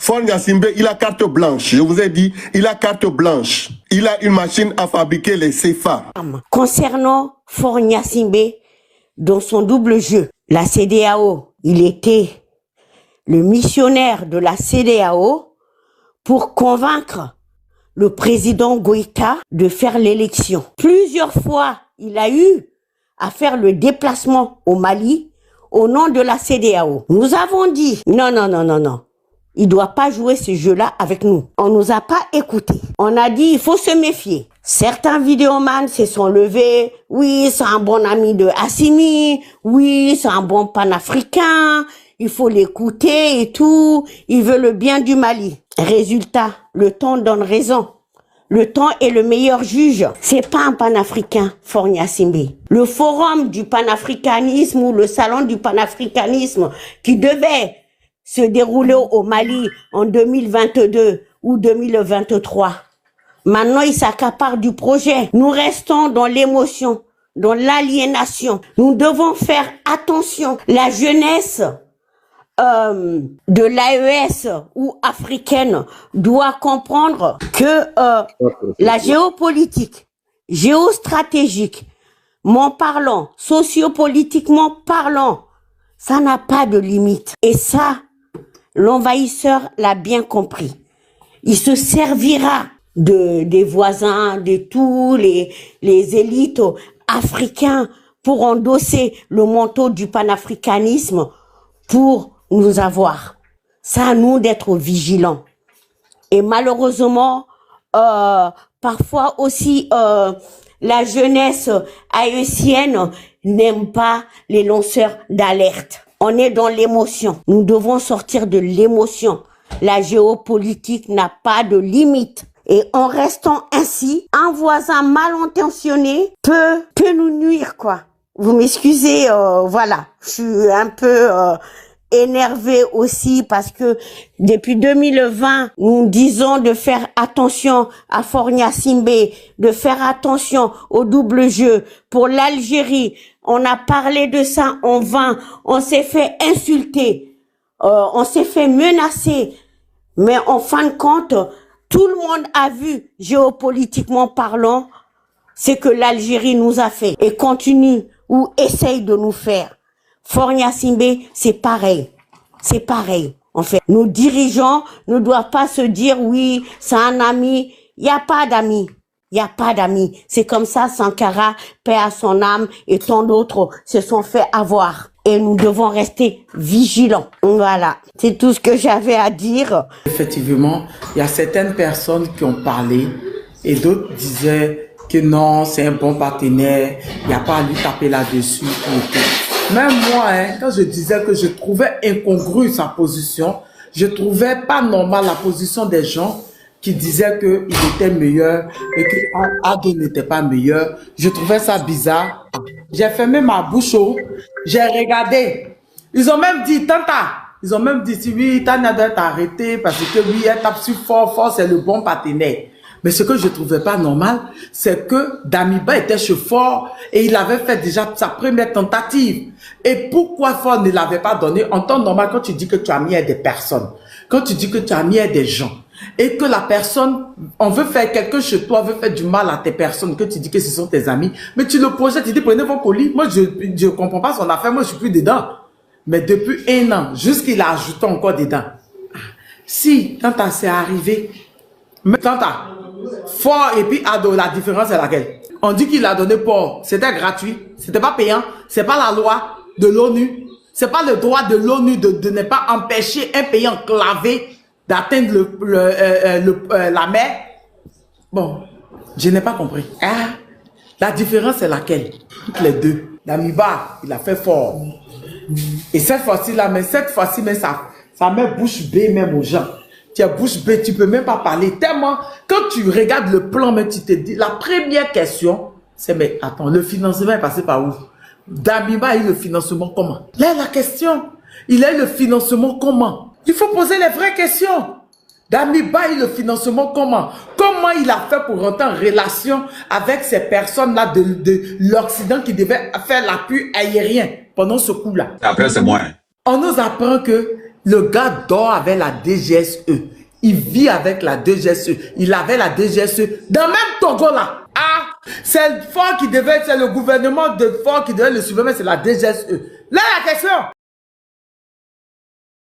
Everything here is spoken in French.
Faure Gnassingbé, il a carte blanche. Je vous ai dit, il a carte blanche. Il a une machine à fabriquer les CFA. Concernant Faure Gnassingbé, dans son double jeu, la CEDEAO, il était le missionnaire de la CEDEAO pour convaincre le président Goïta de faire l'élection. Plusieurs fois, il a eu à faire le déplacement au Mali au nom de la CEDEAO. Nous avons dit, non. Il doit pas jouer ce jeu-là avec nous. On nous a pas écoutés. On a dit, il faut se méfier. Certains vidéomans se sont levés. Oui, c'est un bon ami de Assimi. Oui, c'est un bon panafricain. Il faut l'écouter et tout. Il veut le bien du Mali. Résultat, le temps donne raison. Le temps est le meilleur juge. C'est pas un panafricain, Faure Gnassingbé. Le forum du panafricanisme ou le salon du panafricanisme qui devait se dérouler au Mali en 2022 ou 2023. Maintenant, il s'accapare du projet. Nous restons dans l'émotion, dans l'aliénation. Nous devons faire attention. La jeunesse de l'AES ou africaine doit comprendre que la géopolitique, géostratégique, parlant, sociopolitiquement parlant, ça n'a pas de limite. Et ça, l'envahisseur l'a bien compris. Il se servira des voisins, de tous les élites africains pour endosser le manteau du panafricanisme pour nous avoir. C'est à nous d'être vigilants. Et malheureusement, parfois aussi, la jeunesse haïtienne n'aime pas les lanceurs d'alerte. On est dans l'émotion. Nous devons sortir de l'émotion. La géopolitique n'a pas de limite. Et en restant ainsi, un voisin mal intentionné peut nous nuire, quoi. Vous m'excusez, voilà. Je suis un peu énervé aussi parce que depuis 2020, nous disons de faire attention à Faure Gnassingbé, de faire attention au double jeu. Pour l'Algérie, on a parlé de ça en vain, on s'est fait insulter, on s'est fait menacer, mais en fin de compte, tout le monde a vu, géopolitiquement parlant, ce que l'Algérie nous a fait et continue ou essaye de nous faire. Faure Gnassingbé, c'est pareil. C'est pareil. En fait, nos dirigeants ne doivent pas se dire oui, c'est un ami. Il n'y a pas d'amis. Il n'y a pas d'amis. C'est comme ça, Sankara, paix à son âme, et tant d'autres se sont fait avoir. Et nous devons rester vigilants. Voilà. C'est tout ce que j'avais à dire. Effectivement, il y a certaines personnes qui ont parlé et d'autres disaient que non, c'est un bon partenaire, il n'y a pas à lui taper là-dessus. Même moi, quand je disais que je trouvais incongrue sa position, je trouvais pas normal la position des gens qui disaient qu'il était meilleur et que Adé n'était pas meilleur. Je trouvais ça bizarre. J'ai fermé ma bouche, j'ai regardé. Ils ont même dit, Tanta, ils ont même dit, si oui, Tania doit être arrêtée parce que oui, elle tape sur fort, c'est le bon partenaire. Mais ce que je trouvais pas normal, c'est que Damiba était chez Faure et il avait fait déjà sa première tentative. Et pourquoi Faure ne l'avait pas donné en temps normal quand tu dis que tu as mis à des personnes, quand tu dis que tu as mis à des gens et que la personne, on veut faire quelque chose chez toi, on veut faire du mal à tes personnes, que tu dis que ce sont tes amis, mais tu le projettes, tu dis prenez vos colis. Moi, je comprends pas son affaire, moi je suis plus dedans. Mais depuis 1 an, jusqu'il a ajouté encore dedans. Si, quand c'est arrivé, mais Tanta, Faure et puis Ado, la différence est laquelle? On dit qu'il a donné pour, c'était gratuit, c'était pas payant, c'est pas la loi de l'ONU, c'est pas le droit de l'ONU de ne pas empêcher un pays enclavé d'atteindre la mer. Bon, je n'ai pas compris. Hein? La différence est laquelle? Toutes les deux. Damiba, il a fait fort. Et cette fois-ci là, mais cette fois-ci, mais ça met bouche bée même aux gens. Tu es bouche bée, tu peux même pas parler. Tellement, quand tu regardes le plan, mais tu te dis, la première question, c'est, mais attends, le financement est passé par où? Damiba a eu le financement comment? Là, la question, il a eu le financement comment? Il faut poser les vraies questions. Damiba a eu le financement comment? Comment il a fait pour rentrer en relation avec ces personnes-là de l'Occident qui devaient faire l'appui aérien pendant ce coup-là? Après, c'est moi. On nous apprend que Le gars dort avec la DGSE. Il vit avec la DGSE. Il avait la DGSE dans le même Togo là. Ah, c'est fort qui devait, c'est le gouvernement de fort qui devait le surveiller, c'est la DGSE. Là, la question.